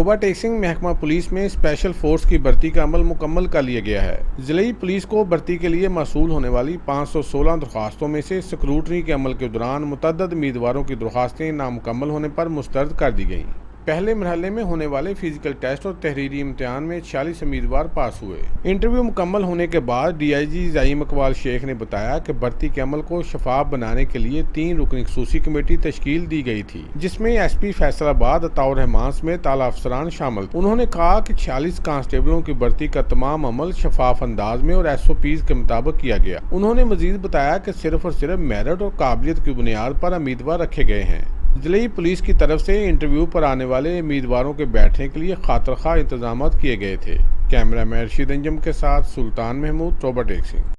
Toba टेक्सिंग महकमा police में special force की भर्ती का अमल मुकम्मल कर लिया गया है। जिले पुलिस को भर्ती के लिए मौसूल होने वाली 516 दरख्वास्तों में से स्क्रूटनी के अमल के दौरान मुतअद्दिद उम्मीदवारों की दरख्वास्तें नामुकम्मल होने पर मुस्तरद कर दी गईं। पहले मरहले में होने वाले फिजिकल टेस्ट और तहरीरी इम्तिहान में 46 उम्मीदवार पास हुए। इंटरव्यू मुकम्मल होने के बाद DIG ज़ाहिम इकबाल शेख ने बताया कि भर्ती के अमल को शफाफ बनाने के लिए 3 रुकनी खसूसी कमेटी तश्कील दी गई थी, जिसमें SP फैसलाबाद अताउर रहमान समेत आला अफसरान शामिल थे। उन्होंने कहा कि 46 कांस्टेबलों की भर्ती का तमाम अमल शफाफ अंदाज में और SOPs के मुताबिक किया गया। उन्होंने मजीद बताया कि सिर्फ और सिर्फ मेरिट और काबिलियत की बुनियाद पर उम्मीदवार रखे गए हैं। जिले पुलिस की तरफ से इंटरव्यू पर आने वाले उम्मीदवारों के बैठने के लिए खातिर खा इंतजाम किए गए थे। कैमरामैन रशीद अंजम के साथ सुल्तान महमूद, टोबा टेक्सिंग।